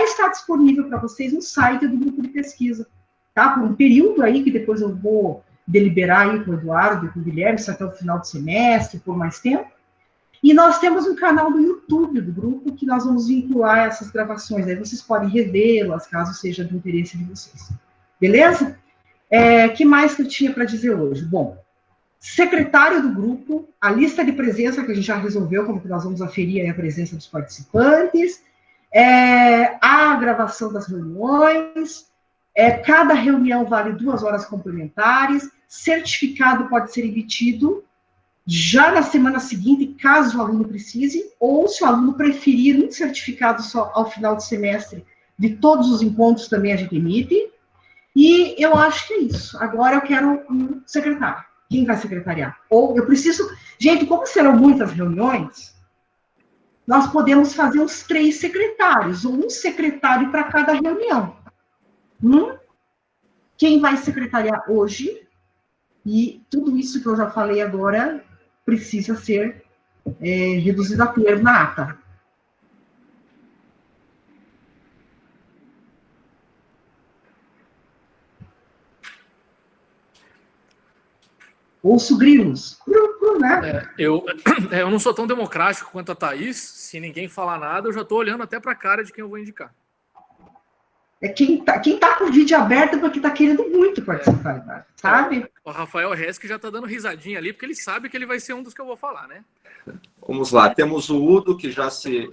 está disponível para vocês no site do grupo de pesquisa, tá? Por um período aí, que depois eu vou deliberar aí com o Eduardo e com o Guilherme, isso até o final do semestre, por mais tempo. E nós temos um canal do YouTube do grupo que nós vamos vincular essas gravações, aí vocês podem revê-las, caso seja do interesse de vocês. Beleza? Que mais que eu tinha para dizer hoje? Bom, secretário do grupo, a lista de presença que a gente já resolveu, como que nós vamos aferir a presença dos participantes, a gravação das reuniões, cada reunião vale 2 horas complementares, certificado pode ser emitido já na semana seguinte, caso o aluno precise, ou se o aluno preferir um certificado só ao final do semestre, de todos os encontros também a gente emite. E eu acho que é isso. Agora eu quero um secretário. Quem vai secretariar? Ou eu preciso... Gente, como serão muitas reuniões, nós podemos fazer os 3 secretários, ou um secretário para cada reunião. Quem vai secretariar hoje? E tudo isso que eu já falei agora precisa ser reduzido a termo na ata. Ouço grilos. Né? Eu não sou tão democrático quanto a Thaís. Se ninguém falar nada, eu já estou olhando até para a cara de quem eu vou indicar. Quem tá com o vídeo aberto é porque está querendo muito participar, sabe? O Rafael Resch já está dando risadinha ali, porque ele sabe que ele vai ser um dos que eu vou falar, né? Vamos lá, temos o Udo, que já se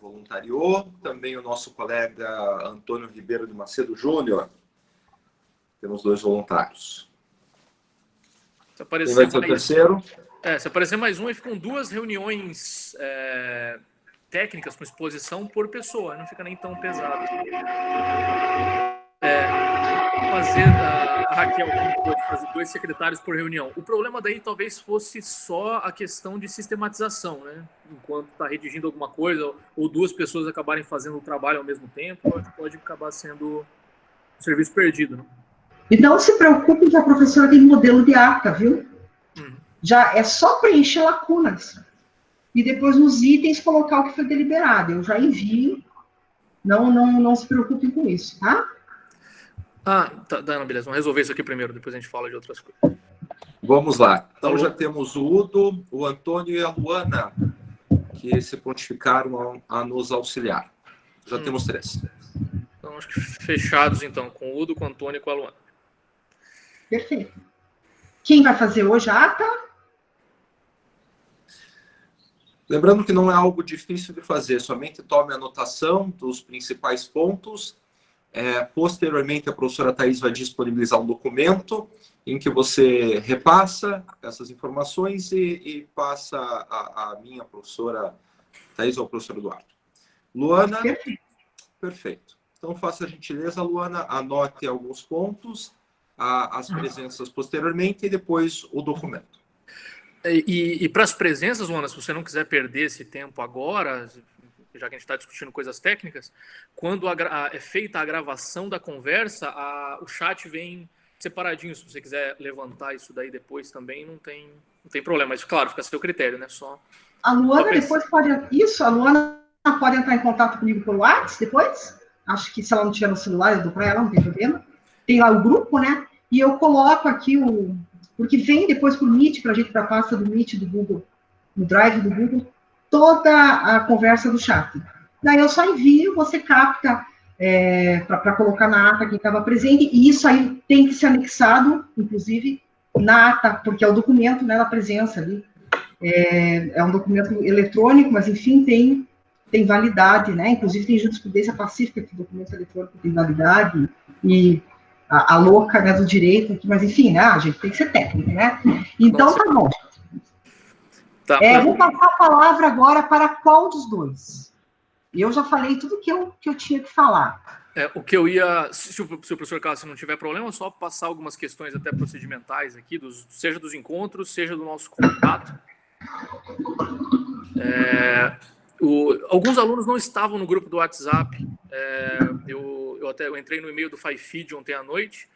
voluntariou, também o nosso colega Antônio Ribeiro de Macedo Júnior. Temos 2 voluntários. Se aparecer Quem vai ser o terceiro? Se aparecer mais um, aí ficam 2 reuniões técnicas com exposição por pessoa, não fica nem tão pesado. A Raquel pode fazer 2 secretários por reunião. O problema daí talvez fosse só a questão de sistematização, né? Enquanto está redigindo alguma coisa, ou 2 pessoas acabarem fazendo o trabalho ao mesmo tempo, pode acabar sendo um serviço perdido, né? E não se preocupe que a professora tem modelo de ata, viu? Já é só preencher lacunas. E depois nos itens colocar o que foi deliberado. Eu já envio. Não se preocupem com isso, tá? Tá, não, beleza. Vamos resolver isso aqui primeiro, depois a gente fala de outras coisas. Vamos lá. Então já temos o Udo, o Antônio e a Luana, que se prontificaram a nos auxiliar. Já temos 3. Então, acho que fechados, então, com o Udo, com o Antônio e com a Luana. Perfeito. Quem vai fazer hoje a ata? Lembrando que não é algo difícil de fazer, somente tome anotação dos principais pontos. Posteriormente, a professora Thaís vai disponibilizar um documento em que você repassa essas informações e passa a minha professora Thaís ou ao professor Eduardo. Luana? Perfeito. Então, faça a gentileza, Luana, anote alguns pontos, as presenças posteriormente e depois o documento. E para as presenças, Luana, se você não quiser perder esse tempo agora, já que a gente está discutindo coisas técnicas, quando é feita a gravação da conversa, o chat vem separadinho. Se você quiser levantar isso daí depois também, não tem problema. Mas, claro, fica a seu critério, né? A Luana depois pode... Isso, a Luana pode entrar em contato comigo pelo WhatsApp depois. Acho que se ela não tiver no celular, eu dou para ela, não tem problema. Tem lá o grupo, né? E eu coloco aqui porque vem depois para o Meet, para a gente, para a pasta do Meet do Google, no Drive do Google, toda a conversa do chat. Daí eu só envio, você capta para colocar na ata quem estava presente, e isso aí tem que ser anexado, inclusive, na ata, porque é o documento, né, da presença ali. É um documento eletrônico, mas, enfim, tem validade, né? Inclusive, tem jurisprudência pacífica que o documento eletrônico tem validade, e a louca, né, do direito, mas, enfim, né, a gente tem que ser técnico, né? Então, tá bom. Tá. Vou passar a palavra agora para qual dos 2? Eu já falei tudo que eu tinha que falar. O que eu ia... Se o professor Cássio não tiver problema, só passar algumas questões até procedimentais aqui, seja dos encontros, seja do nosso contato. Alguns alunos não estavam no grupo do WhatsApp. Eu entrei no e-mail do FiFeed ontem à noite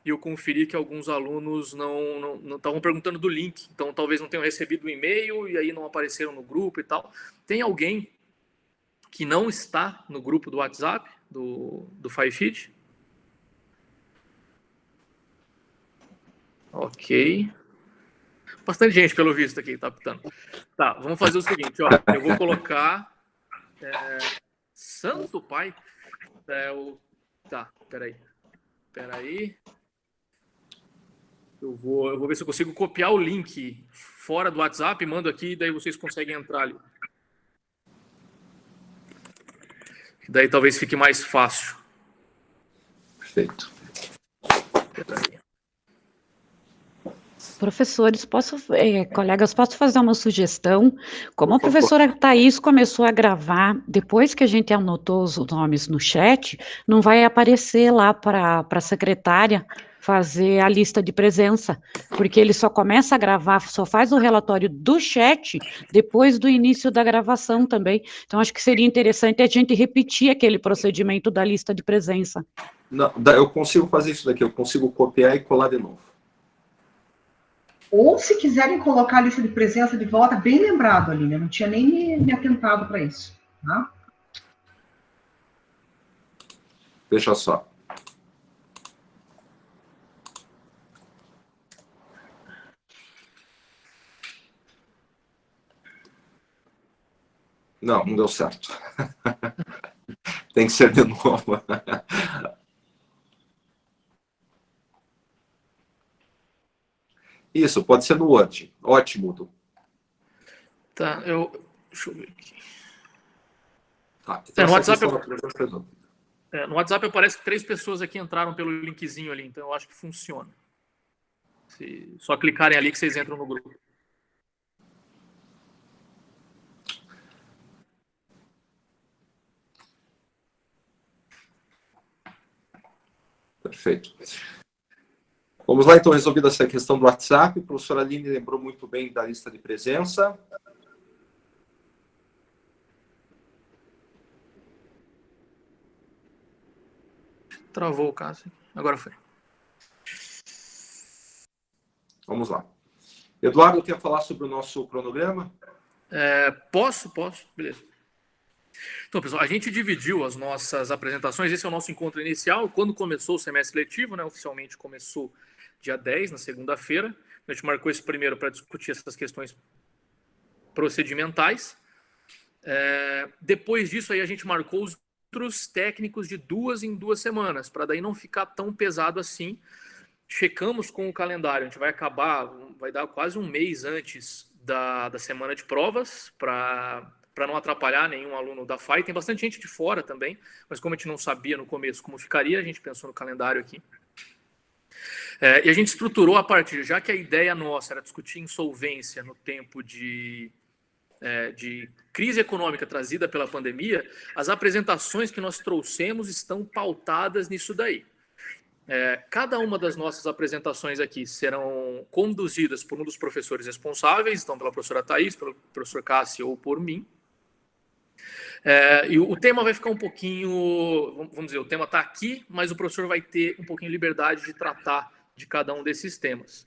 e eu conferi que alguns alunos não estavam perguntando do link, então talvez não tenham recebido o e-mail e aí não apareceram no grupo e tal. Tem alguém que não está no grupo do WhatsApp, do FiFeed? Ok. Bastante gente, pelo visto, aqui, tá apitando. Tá, vamos fazer o seguinte, ó. Eu vou colocar... Santo Pai? Tá, peraí. Eu vou ver se eu consigo copiar o link fora do WhatsApp, mando aqui, daí vocês conseguem entrar ali. Daí talvez fique mais fácil. Perfeito. Peraí. Professores, colegas, posso fazer uma sugestão? Como a professora Thais começou a gravar, depois que a gente anotou os nomes no chat, não vai aparecer lá para a secretária fazer a lista de presença, porque ele só começa a gravar, só faz o relatório do chat depois do início da gravação também. Então, acho que seria interessante a gente repetir aquele procedimento da lista de presença. Não, eu consigo fazer isso daqui, eu consigo copiar e colar de novo. Ou, se quiserem colocar a lista de presença de volta, bem lembrado, Aline, eu não tinha nem me atentado para isso. Tá? Veja só. Não deu certo. Tem que ser de novo. Isso, pode ser no Word. Ótimo, Du. Tá, deixa eu ver aqui. Tá, então no WhatsApp aparece que 3 pessoas aqui entraram pelo linkzinho ali, então eu acho que funciona. Se só clicarem ali que vocês entram no grupo. Perfeito. Vamos lá, então, resolvida essa questão do WhatsApp. A professora Aline lembrou muito bem da lista de presença. Travou o caso. Agora foi. Vamos lá. Eduardo, quer falar sobre o nosso cronograma? Posso? Beleza. Então, pessoal, a gente dividiu as nossas apresentações. Esse é o nosso encontro inicial. Quando começou o semestre letivo, né? Oficialmente começou dia 10, na segunda-feira. A gente marcou esse primeiro para discutir essas questões procedimentais. Depois disso, aí a gente marcou os outros técnicos de 2 em 2 semanas, para daí não ficar tão pesado assim. Checamos com o calendário. A gente vai dar quase um mês antes da semana de provas, para não atrapalhar nenhum aluno da FAI. Tem bastante gente de fora também, mas como a gente não sabia no começo como ficaria, a gente pensou no calendário aqui. E a gente estruturou a partir, já que a ideia nossa era discutir insolvência no tempo de crise econômica trazida pela pandemia, as apresentações que nós trouxemos estão pautadas nisso daí. Cada uma das nossas apresentações aqui serão conduzidas por um dos professores responsáveis, então pela professora Thais, pelo professor Cássio ou por mim. E o tema vai ficar um pouquinho, vamos dizer, o tema está aqui, mas o professor vai ter um pouquinho de liberdade de tratar de cada um desses temas.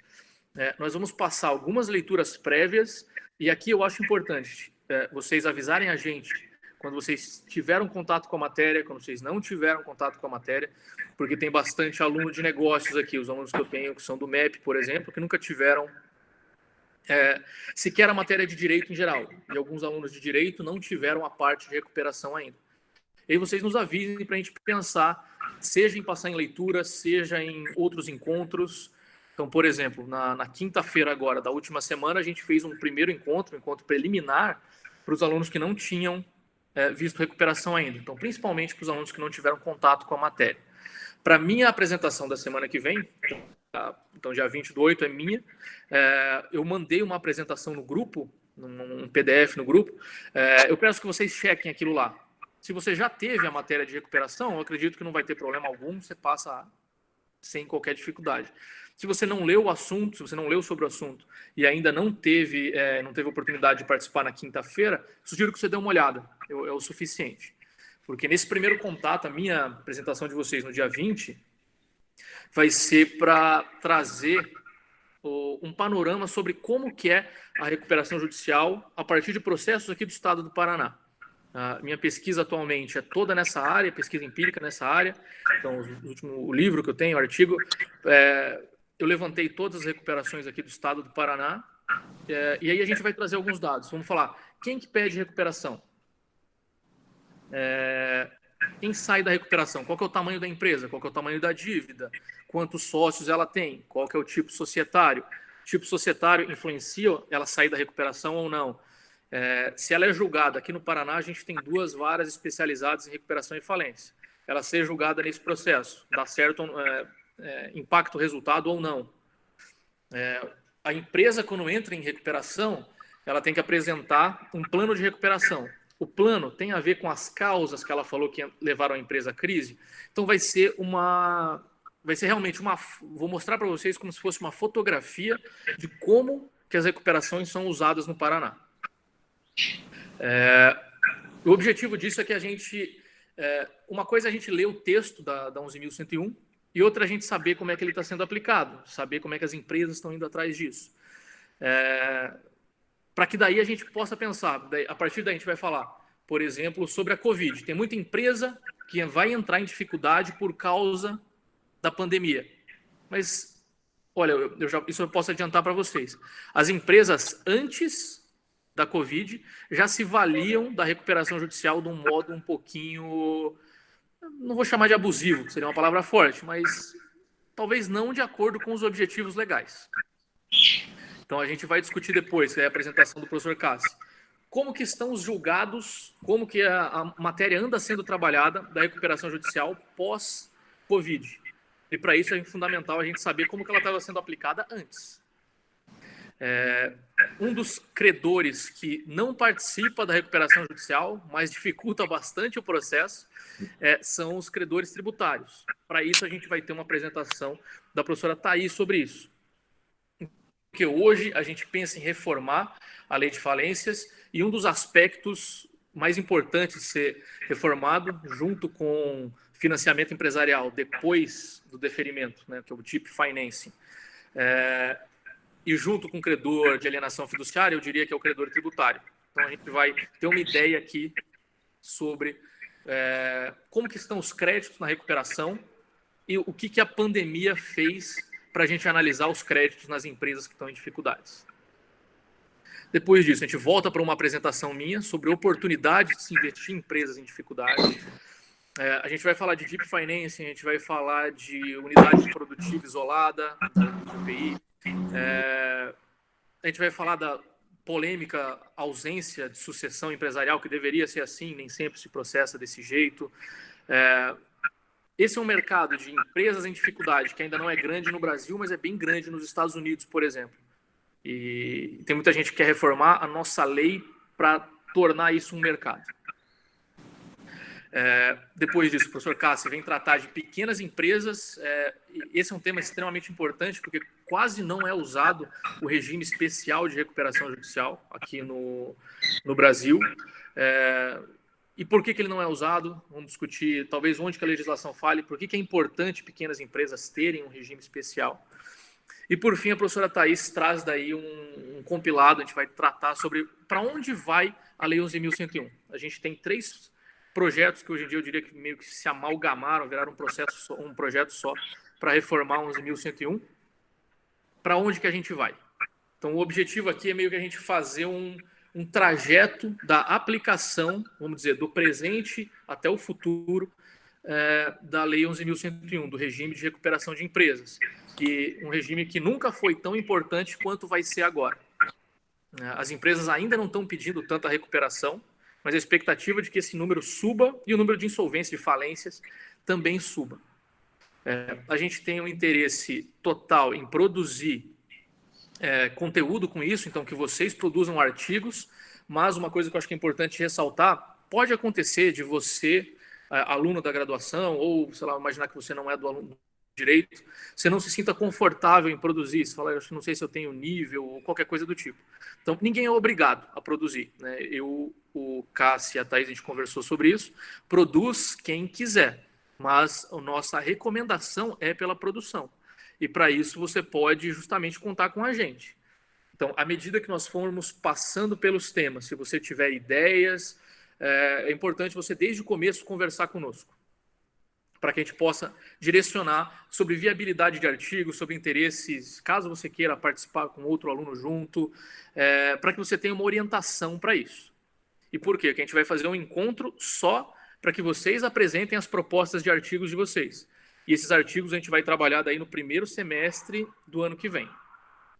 Nós vamos passar algumas leituras prévias, e aqui eu acho importante vocês avisarem a gente quando vocês tiveram contato com a matéria, quando vocês não tiveram contato com a matéria, porque tem bastante aluno de negócios aqui, os alunos que eu tenho, que são do MEP, por exemplo, que nunca tiveram sequer a matéria de direito em geral, e alguns alunos de direito não tiveram a parte de recuperação ainda. E aí vocês nos avisem para a gente pensar, seja em passar em leitura, seja em outros encontros. Então, por exemplo, na quinta-feira agora, da última semana, a gente fez um primeiro encontro, um encontro preliminar, para os alunos que não tinham visto recuperação ainda. Então, principalmente para os alunos que não tiveram contato com a matéria. Para minha apresentação da semana que vem, então dia 28 é minha, eu mandei uma apresentação no grupo, um PDF no grupo, eu peço que vocês chequem aquilo lá. Se você já teve a matéria de recuperação, eu acredito que não vai ter problema algum, você passa sem qualquer dificuldade. Se você não leu o assunto, se você não leu sobre o assunto e ainda não teve oportunidade de participar na quinta-feira, sugiro que você dê uma olhada, é o suficiente. Porque nesse primeiro contato, a minha apresentação de vocês no dia 20 vai ser para trazer um panorama sobre como que é a recuperação judicial a partir de processos aqui do estado do Paraná. A minha pesquisa atualmente é toda nessa área, pesquisa empírica nessa área. Então, o livro que eu tenho, o artigo, eu levantei todas as recuperações aqui do estado do Paraná, e aí a gente vai trazer alguns dados. Vamos falar, quem que pede recuperação? Quem sai da recuperação? Qual que é o tamanho da empresa? Qual que é o tamanho da dívida? Quantos sócios ela tem? Qual que é o tipo societário? O tipo societário influencia ela sair da recuperação ou não? Se ela é julgada, aqui no Paraná a gente tem 2 varas especializadas em recuperação e falência. Ela ser julgada nesse processo, dá certo, impacta o resultado ou não. A empresa, quando entra em recuperação, ela tem que apresentar um plano de recuperação. O plano tem a ver com as causas que ela falou que levaram a empresa à crise. Então vai ser realmente vou mostrar para vocês como se fosse uma fotografia de como que as recuperações são usadas no Paraná. O objetivo disso é que a gente... uma coisa é a gente ler o texto da 11.101 e outra é a gente saber como é que ele está sendo aplicado, saber como é que as empresas estão indo atrás disso. Para que daí a gente possa pensar, a partir daí a gente vai falar, por exemplo, sobre a Covid. Tem muita empresa que vai entrar em dificuldade por causa da pandemia. Mas, olha, isso eu posso adiantar para vocês. As empresas, antes da Covid, já se valiam da recuperação judicial de um modo um pouquinho, não vou chamar de abusivo, que seria uma palavra forte, mas talvez não de acordo com os objetivos legais. Então a gente vai discutir depois, que é a apresentação do professor Cassi, como que estão os julgados, como que a matéria anda sendo trabalhada da recuperação judicial pós-Covid. E para isso é fundamental a gente saber como que ela estava sendo aplicada antes. Um dos credores que não participa da recuperação judicial, mas dificulta bastante o processo, são os credores tributários. Para isso, a gente vai ter uma apresentação da professora Thaís sobre isso. Porque hoje a gente pensa em reformar a lei de falências e um dos aspectos mais importantes de ser reformado, junto com financiamento empresarial, depois do deferimento, né, que é o DIP Financing, e junto com o credor de alienação fiduciária, eu diria que é o credor tributário. Então, a gente vai ter uma ideia aqui sobre como que estão os créditos na recuperação e o que a pandemia fez para a gente analisar os créditos nas empresas que estão em dificuldades. Depois disso, a gente volta para uma apresentação minha sobre oportunidades de se investir em empresas em dificuldade. A gente vai falar de Deep Financing, a gente vai falar de unidade produtiva isolada, UPI. A gente vai falar da polêmica ausência de sucessão empresarial, que deveria ser assim, nem sempre se processa desse jeito. Esse é um mercado de empresas em dificuldade, que ainda não é grande no Brasil, mas é bem grande nos Estados Unidos, por exemplo. E tem muita gente que quer reformar a nossa lei para tornar isso um mercado. Depois disso, o professor Cassi vem tratar de pequenas empresas. Esse é um tema extremamente importante, porque quase não é usado o regime especial de recuperação judicial aqui no Brasil. E por que ele não é usado? Vamos discutir, talvez, onde que a legislação fale, por que é importante pequenas empresas terem um regime especial. E, por fim, a professora Thaís traz daí um compilado, a gente vai tratar sobre para onde vai a Lei 11.101. A gente tem 3 projetos que hoje em dia eu diria que meio que se amalgamaram, viraram um projeto só para reformar 11.101. Para onde que a gente vai? Então, o objetivo aqui é meio que a gente fazer um trajeto da aplicação, vamos dizer, do presente até o futuro da Lei 11.101, do regime de recuperação de empresas, um regime que nunca foi tão importante quanto vai ser agora. As empresas ainda não estão pedindo tanta recuperação, mas a expectativa é de que esse número suba e o número de insolvências e falências também suba. A gente tem um interesse total em produzir conteúdo com isso, então que vocês produzam artigos, mas uma coisa que eu acho que é importante ressaltar, pode acontecer de você, aluno da graduação, ou, sei lá, imaginar que você não é do aluno de direito, você não se sinta confortável em produzir, você fala, eu não sei se eu tenho nível, ou qualquer coisa do tipo. Então, ninguém é obrigado a produzir, né? O Cassi e a Thaís, a gente conversou sobre isso, produz quem quiser, mas a nossa recomendação é pela produção. E para isso você pode justamente contar com a gente. Então, à medida que nós formos passando pelos temas, se você tiver ideias, é importante você, desde o começo, conversar conosco, para que a gente possa direcionar sobre viabilidade de artigos, sobre interesses, caso você queira participar com outro aluno junto, para que você tenha uma orientação para isso. E por quê? Porque a gente vai fazer um encontro só para que vocês apresentem as propostas de artigos de vocês. E esses artigos a gente vai trabalhar daí no primeiro semestre do ano que vem.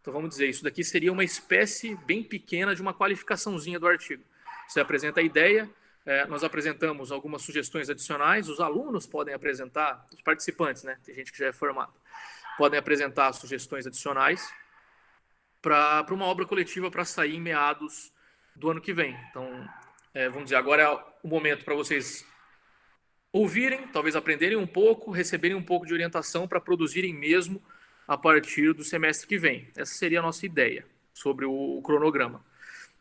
Então vamos dizer, isso daqui seria uma espécie bem pequena de uma qualificaçãozinha do artigo. Você apresenta a ideia, nós apresentamos algumas sugestões adicionais, os alunos podem apresentar, os participantes, né? Tem gente que já é formado, podem apresentar sugestões adicionais para uma obra coletiva para sair em meados do ano que vem. Então, vamos dizer, agora é o momento para vocês ouvirem, talvez aprenderem um pouco, receberem um pouco de orientação para produzirem mesmo a partir do semestre que vem. Essa seria a nossa ideia sobre o cronograma.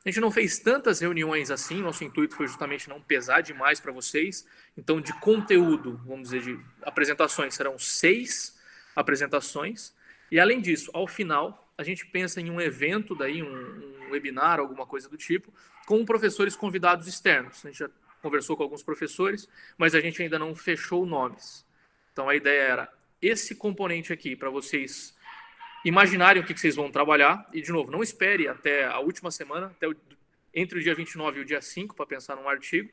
A gente não fez tantas reuniões assim, nosso intuito foi justamente não pesar demais para vocês. Então, de conteúdo, vamos dizer, de apresentações, serão 6 apresentações. E, além disso, ao final, a gente pensa em um evento, daí um webinar, alguma coisa do tipo, com professores convidados externos. A gente já conversou com alguns professores, mas a gente ainda não fechou nomes. Então, a ideia era esse componente aqui, para vocês imaginarem o que vocês vão trabalhar. E, de novo, não espere até a última semana, entre o dia 29 e o dia 5, para pensar num artigo.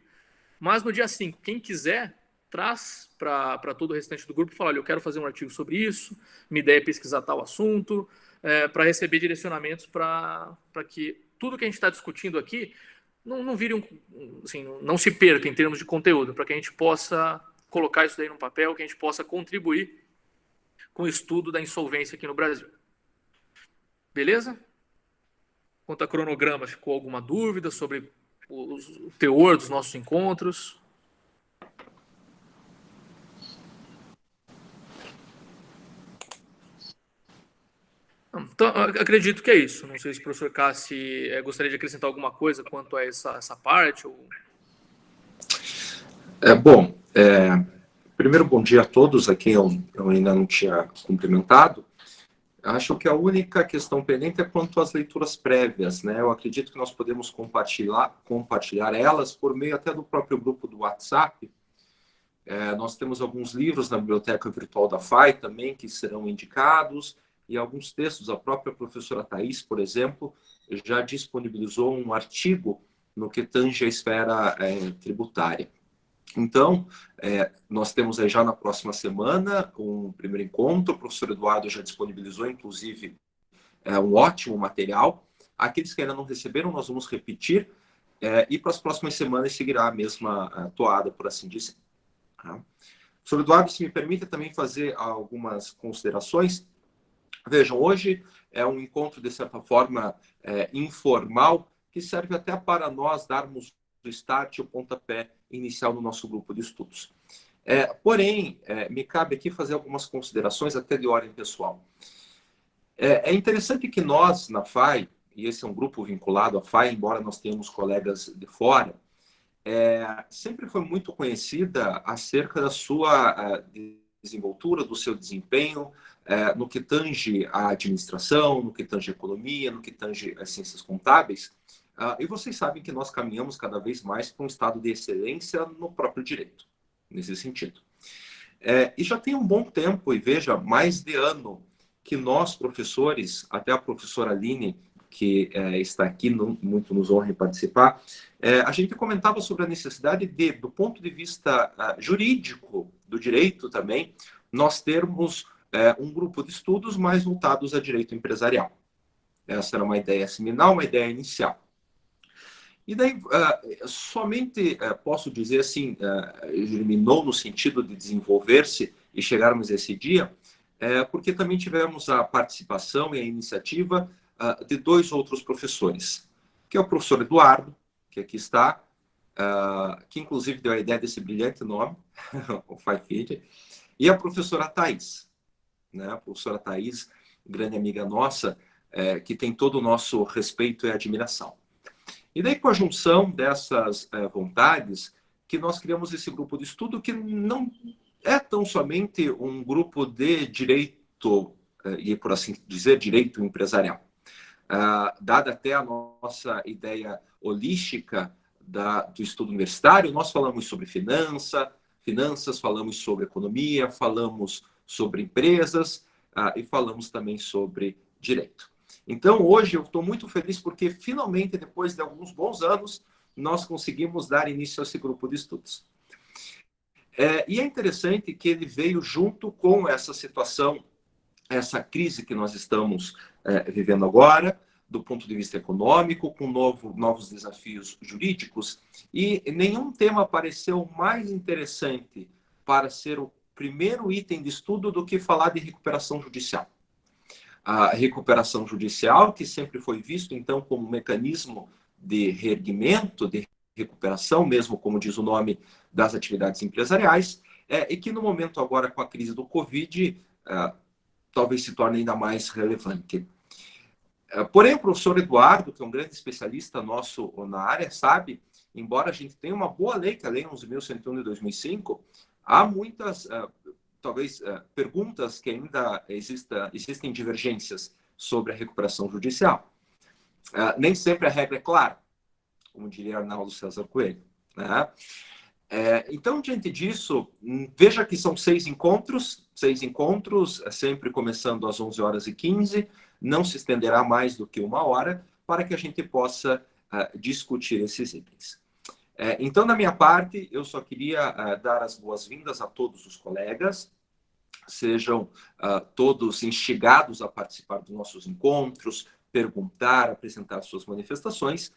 Mas no dia 5, quem quiser, traz para todo o restante do grupo e fala, olha, eu quero fazer um artigo sobre isso, minha ideia é pesquisar tal assunto, para receber direcionamentos para que tudo que a gente está discutindo aqui não vire assim, não se perca em termos de conteúdo, para que a gente possa colocar isso daí no papel, que a gente possa contribuir com o estudo da insolvência aqui no Brasil. Beleza? Quanto a cronograma, ficou alguma dúvida sobre o teor dos nossos encontros? Então, acredito que é isso. Não sei se o professor Cassi gostaria de acrescentar alguma coisa quanto a essa parte. Ou... Primeiro, bom dia a todos, a quem eu ainda não tinha cumprimentado. Acho que a única questão pendente é quanto às leituras prévias, né? Eu acredito que nós podemos compartilhar elas por meio até do próprio grupo do WhatsApp. Nós temos alguns livros na biblioteca virtual da FAI também que serão indicados, e alguns textos. A própria professora Thais, por exemplo, já disponibilizou um artigo no que tange a esfera tributária. Então, nós temos aí já na próxima semana um primeiro encontro. O professor Eduardo já disponibilizou, inclusive, um ótimo material. Aqueles que ainda não receberam, nós vamos repetir. E para as próximas semanas seguirá a mesma toada, por assim dizer. Tá? Professor Eduardo, se me permite também fazer algumas considerações. Vejam, hoje é um encontro, de certa forma, informal, que serve até para nós darmos o start, o pontapé inicial no nosso grupo de estudos. Porém, me cabe aqui fazer algumas considerações até de ordem pessoal. É interessante que nós, na FAI, e esse é um grupo vinculado à FAI, embora nós tenhamos colegas de fora, sempre foi muito conhecida acerca da sua desenvoltura, do seu desempenho, no que tange a administração, no que tange a economia, no que tange as ciências contábeis. E vocês sabem que nós caminhamos cada vez mais para um estado de excelência no próprio direito, nesse sentido. E já tem um bom tempo, e veja, mais de ano, que nós, professores, até a professora Aline, que está aqui, muito nos honra em participar, a gente comentava sobre a necessidade de, do ponto de vista jurídico do direito também, nós termos um grupo de estudos mais voltados a direito empresarial. Essa era uma ideia seminal, uma ideia inicial. E daí, somente posso dizer assim, germinou no sentido de desenvolver-se e chegarmos a esse dia, porque também tivemos a participação e a iniciativa de 2 outros professores, que é o professor Eduardo, que aqui está, que inclusive deu a ideia desse brilhante nome, o FAI-FID, e a professora Thais, né? A professora Thais, grande amiga nossa, que tem todo o nosso respeito e admiração. E daí, com a junção dessas vontades, que nós criamos esse grupo de estudo que não é tão somente um grupo de direito, e por assim dizer, direito empresarial. Dada até a nossa ideia holística do estudo universitário, nós falamos sobre finanças, falamos sobre economia, falamos sobre empresas e falamos também sobre direito. Então, hoje eu estou muito feliz porque, finalmente, depois de alguns bons anos, nós conseguimos dar início a esse grupo de estudos. E é interessante que ele veio junto com essa situação, essa crise que nós estamos vivendo agora, do ponto de vista econômico, com novos desafios jurídicos, e nenhum tema pareceu mais interessante para ser o primeiro item de estudo do que falar de recuperação judicial. A recuperação judicial, que sempre foi visto, então, como um mecanismo de reerguimento, de recuperação, mesmo como diz o nome, das atividades empresariais, e que no momento agora, com a crise do Covid, talvez se torne ainda mais relevante. Porém, o professor Eduardo, que é um grande especialista nosso na área, sabe, embora a gente tenha uma boa lei, que é a Lei 11.101 de 2005, há muitas, talvez, perguntas que ainda existem divergências sobre a recuperação judicial. Nem sempre a regra é clara, como diria Arnaldo César Coelho, né? Então, diante disso, veja que são 6 encontros, sempre começando às 11h15, não se estenderá mais do que 1 hora, para que a gente possa discutir esses itens. Então, da minha parte, eu só queria dar as boas-vindas a todos os colegas, sejam todos instigados a participar dos nossos encontros, perguntar, apresentar suas manifestações,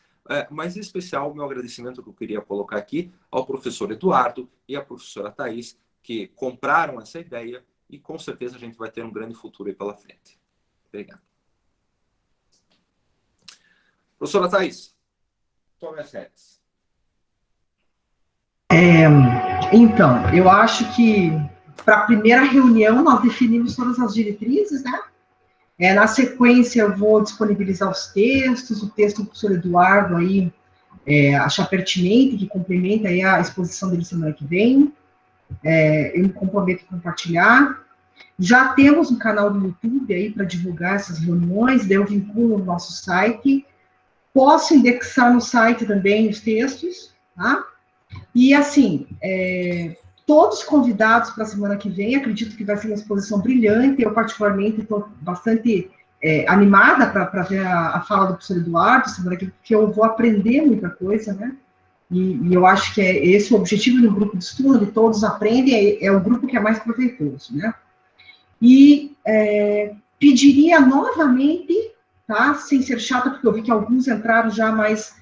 mas em especial o meu agradecimento que eu queria colocar aqui ao professor Eduardo e à professora Thaís, que compraram essa ideia e com certeza a gente vai ter um grande futuro aí pela frente. Obrigado. Professora Thaís, tome as rédeas. Então, eu acho que para a primeira reunião nós definimos todas as diretrizes, né? Na sequência eu vou disponibilizar os textos, o texto do professor Eduardo aí achar pertinente, que complementa aí a exposição dele semana que vem. Eu me comprometo a compartilhar. Já temos um canal do YouTube aí para divulgar essas reuniões, daí eu vinculo no nosso site. Posso indexar no site também os textos, tá? E, assim, todos convidados para a semana que vem, acredito que vai ser uma exposição brilhante, eu particularmente estou bastante animada para ver a fala do professor Eduardo, semana que vem, porque eu vou aprender muita coisa, né? E eu acho que é esse o objetivo do grupo de estudo, onde todos aprendem, é o grupo que é mais proveitoso, né? E pediria novamente, tá, sem ser chata, porque eu vi que alguns entraram já mais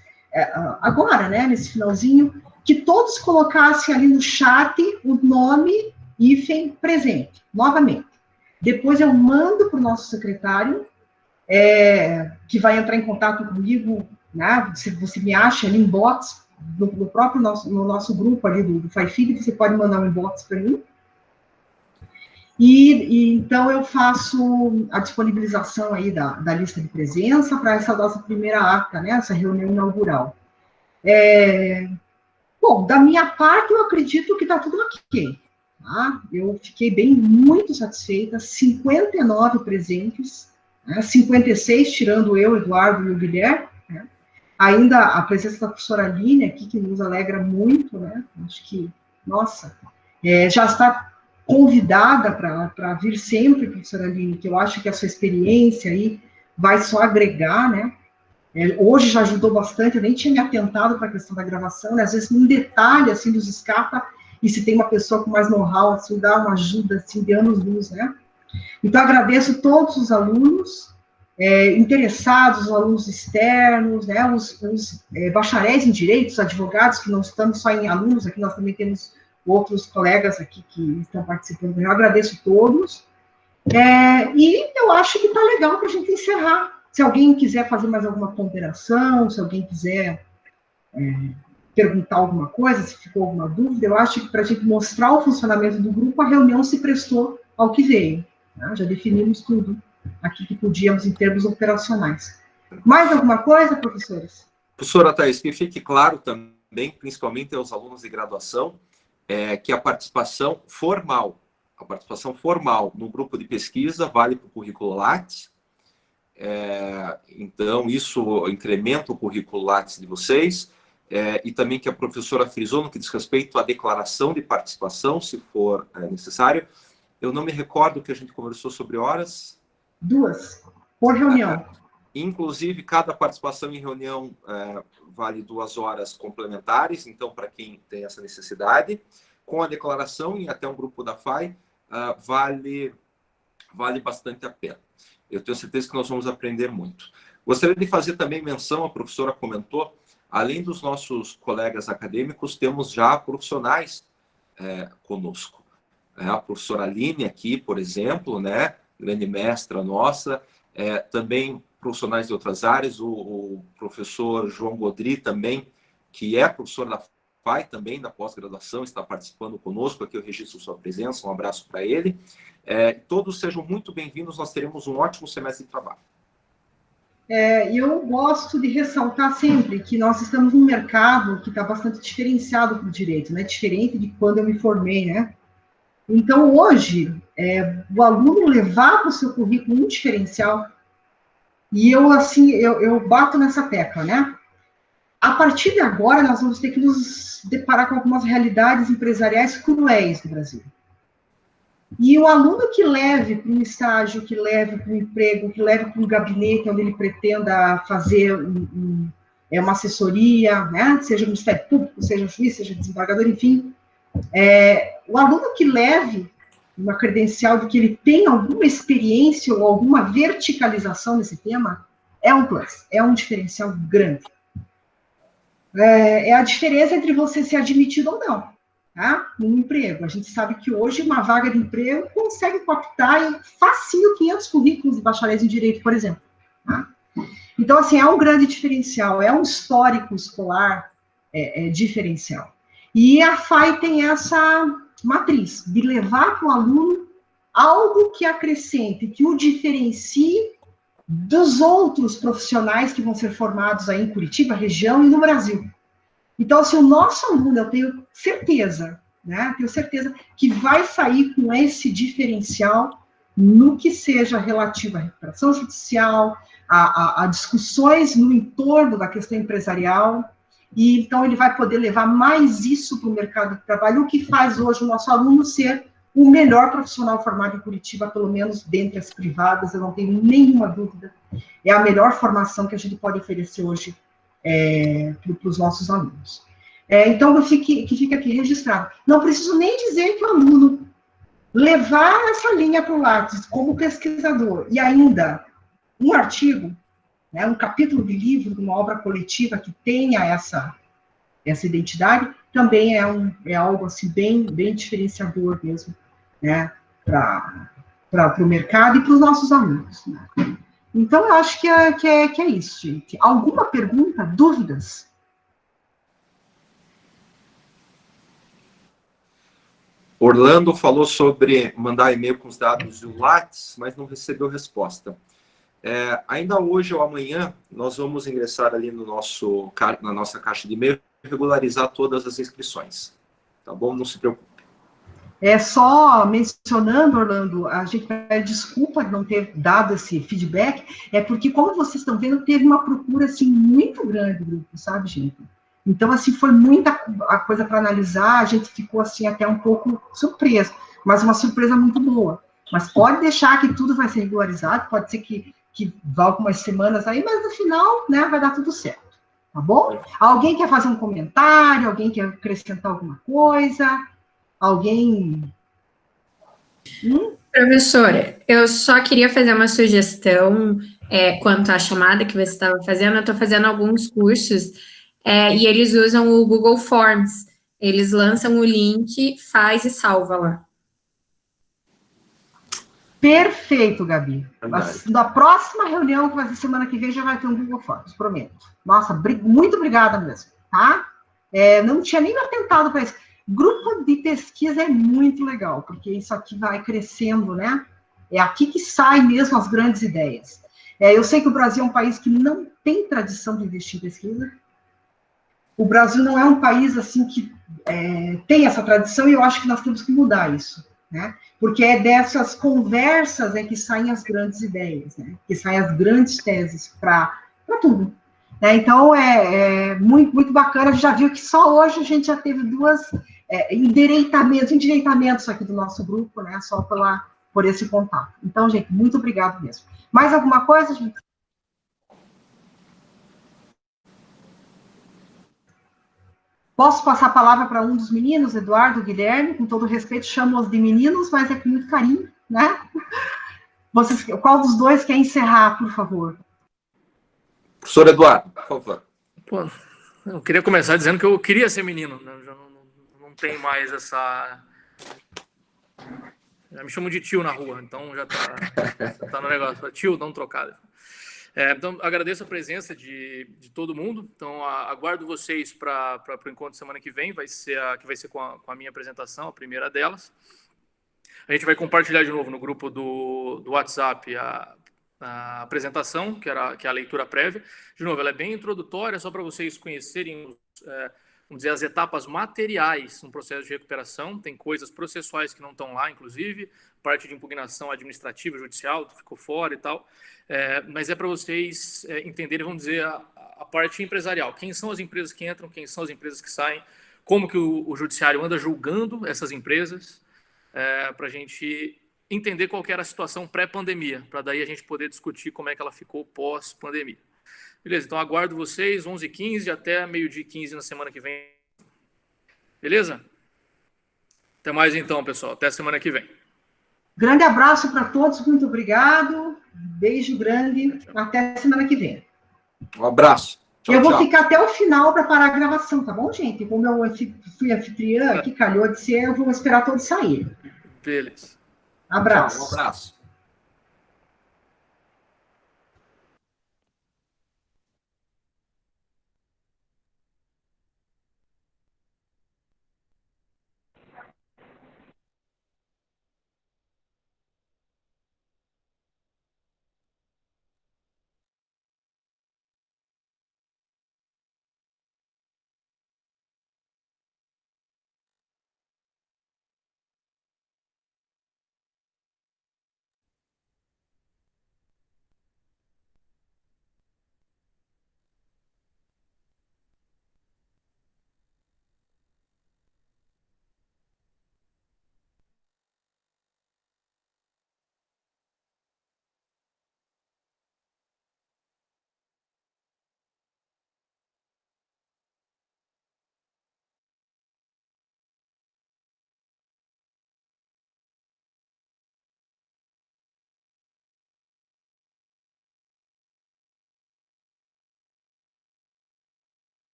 agora, né, nesse finalzinho, que todos colocassem ali no chat o nome hífen presente, novamente. Depois eu mando para o nosso secretário, que vai entrar em contato comigo, né, você me acha ali em inbox, no próprio no nosso grupo ali do FAIFIG, você pode mandar um inbox para mim. E então eu faço a disponibilização aí da lista de presença para essa nossa primeira ata, né, essa reunião inaugural. Bom, da minha parte, eu acredito que está tudo ok. Tá? Eu fiquei muito satisfeita, 59 presentes, né, 56, tirando eu, Eduardo e o Guilherme, né? Ainda a presença da professora Aline aqui, que nos alegra muito, né? Acho que, nossa, já está convidada para vir sempre, professora Aline, que eu acho que a sua experiência aí vai só agregar, né? Hoje já ajudou bastante, eu nem tinha me atentado para a questão da gravação, né? Às vezes um detalhe, assim, nos escapa, e se tem uma pessoa com mais know-how, assim, dá uma ajuda, assim, de anos-luz, né? Então, agradeço todos os alunos interessados, os alunos externos, né? Os bacharéis em direitos, advogados, que não estamos só em alunos, aqui nós também temos outros colegas aqui que estão participando. Eu agradeço todos. E eu acho que está legal para a gente encerrar. Se alguém quiser fazer mais alguma ponderação, se alguém quiser perguntar alguma coisa, se ficou alguma dúvida, eu acho que para a gente mostrar o funcionamento do grupo, a reunião se prestou ao que veio. Tá? Já definimos tudo aqui que podíamos em termos operacionais. Mais alguma coisa, professores? Professora Thaís, que fique claro também, principalmente aos alunos de graduação, que a participação formal no grupo de pesquisa vale para o currículo Lattes. Então, isso incrementa o currículo Lattes de vocês. e também que a professora frisou no que diz respeito à declaração de participação, se for necessário. Eu não me recordo que a gente conversou sobre horas. 2, por reunião. Inclusive, cada participação em reunião vale 2 horas complementares, então, para quem tem essa necessidade. Com a declaração e até um grupo da FAI, vale bastante a pena. Eu tenho certeza que nós vamos aprender muito. Gostaria de fazer também menção, a professora comentou, além dos nossos colegas acadêmicos, temos já profissionais conosco. A professora Aline aqui, por exemplo, né, grande mestra nossa, também profissionais de outras áreas, o professor João Godri também, que é professor da FAI também, da pós-graduação, está participando conosco, aqui eu registro sua presença, um abraço para ele. Todos sejam muito bem-vindos, nós teremos um ótimo semestre de trabalho. Eu gosto de ressaltar sempre que nós estamos num mercado que está bastante diferenciado para o direito, né? Diferente de quando eu me formei, né? Então, hoje, o aluno levar para o seu currículo um diferencial, e eu bato nessa tecla, né? A partir de agora, nós vamos ter que nos deparar com algumas realidades empresariais cruéis no Brasil. E o aluno que leve para um estágio, que leve para um emprego, que leve para um gabinete onde ele pretenda fazer uma assessoria, né? Seja Ministério Público, seja juiz, seja desembargador, enfim, o aluno que leve uma credencial de que ele tem alguma experiência ou alguma verticalização nesse tema, é um plus, é um diferencial grande. É a diferença entre você ser admitido ou não, tá? Num emprego. A gente sabe que hoje uma vaga de emprego consegue captar facinho 500 currículos de bacharéis em direito, por exemplo. Tá? Então, assim, é um grande diferencial, é um histórico escolar diferencial. E a FAI tem essa matriz de levar para o aluno algo que acrescente, que o diferencie dos outros profissionais que vão ser formados aí em Curitiba, região e no Brasil. Então, assim, o nosso aluno, eu tenho certeza, né? Tenho certeza que vai sair com esse diferencial no que seja relativo à recuperação judicial, a discussões no entorno da questão empresarial, e então ele vai poder levar mais isso para o mercado de trabalho, o que faz hoje o nosso aluno ser o melhor profissional formado em Curitiba, pelo menos dentre as privadas, eu não tenho nenhuma dúvida. É a melhor formação que a gente pode oferecer hoje para os nossos alunos. Então, que fica aqui registrado. Não preciso nem dizer que o aluno levar essa linha para o Lattes como pesquisador, e ainda um artigo, né, um capítulo de livro, uma obra coletiva que tenha essa identidade, também é algo assim, bem diferenciador mesmo, né, para o mercado e para os nossos alunos. Né? Então, eu acho que é isso, gente. Alguma pergunta, dúvidas? Orlando falou sobre mandar e-mail com os dados do Lattes, mas não recebeu resposta. Ainda hoje ou amanhã, nós vamos ingressar ali na nossa caixa de e-mail e regularizar todas as inscrições. Tá bom? Não se preocupe. Só mencionando, Orlando, a gente pede desculpa de não ter dado esse feedback, porque, como vocês estão vendo, teve uma procura, assim, muito grande do grupo, sabe, gente? Então, assim, foi muita coisa para analisar, a gente ficou, assim, até um pouco surpreso, mas uma surpresa muito boa. Mas pode deixar que tudo vai ser regularizado, pode ser que vá algumas semanas aí, mas no final, né, vai dar tudo certo, tá bom? Alguém quer fazer um comentário? Alguém quer acrescentar alguma coisa? Alguém? Professora, eu só queria fazer uma sugestão quanto à chamada que você estava fazendo. Eu estou fazendo alguns cursos e eles usam o Google Forms. Eles lançam o link, faz e salva lá. Perfeito, Gabi. Na próxima reunião, que vai ser semana que vem, já vai ter um Google Forms, prometo. Nossa, muito obrigada mesmo, tá? Não tinha nem me atentado para isso. Grupo de pesquisa é muito legal, porque isso aqui vai crescendo, né? É aqui que saem mesmo as grandes ideias. Eu sei que o Brasil é um país que não tem tradição de investir em pesquisa. O Brasil não é um país, assim, que tem essa tradição, e eu acho que nós temos que mudar isso, né? Porque é dessas conversas que saem as grandes ideias, né? Que saem as grandes teses para tudo. Então, é muito, muito bacana. A gente já viu que só hoje a gente já teve 2 endireitamentos aqui do nosso grupo, né? Só por esse contato. Então, gente, muito obrigado mesmo. Mais alguma coisa, gente? Posso passar a palavra para um dos meninos, Eduardo, Guilherme? Com todo respeito, chamo-os de meninos, mas é com muito carinho, né? Qual dos dois quer encerrar, por favor? Professor Eduardo, por favor. Pô, eu queria começar dizendo que eu queria ser menino, né? Já não tem mais essa... Já me chamam de tio na rua, então já tá no negócio. Tio, dá um trocado. Então, agradeço a presença de todo mundo. Então, aguardo vocês para o encontro semana que vem. Vai ser com a minha apresentação, a primeira delas. A gente vai compartilhar de novo no grupo do WhatsApp a apresentação, que é a leitura prévia. De novo, ela é bem introdutória, só para vocês conhecerem, vamos dizer, as etapas materiais no processo de recuperação. Tem coisas processuais que não estão lá, inclusive, parte de impugnação administrativa, judicial, ficou fora e tal. Mas é para vocês entenderem, vamos dizer, a parte empresarial. Quem são as empresas que entram, quem são as empresas que saem, como que o judiciário anda julgando essas empresas, para a gente entender qual que era a situação pré-pandemia, para daí a gente poder discutir como é que ela ficou pós-pandemia. Beleza, então aguardo vocês, 11h15 até 12h15 na semana que vem. Beleza? Até mais então, pessoal. Até semana que vem. Grande abraço para todos, muito obrigado. Beijo grande. Até semana que vem. Um abraço. Tchau, eu vou ficar até o final para parar a gravação, tá bom, gente? Como eu fui anfitriã, que calhou de ser, eu vou esperar todos saírem. Beleza. Abraço. Tchau, um abraço.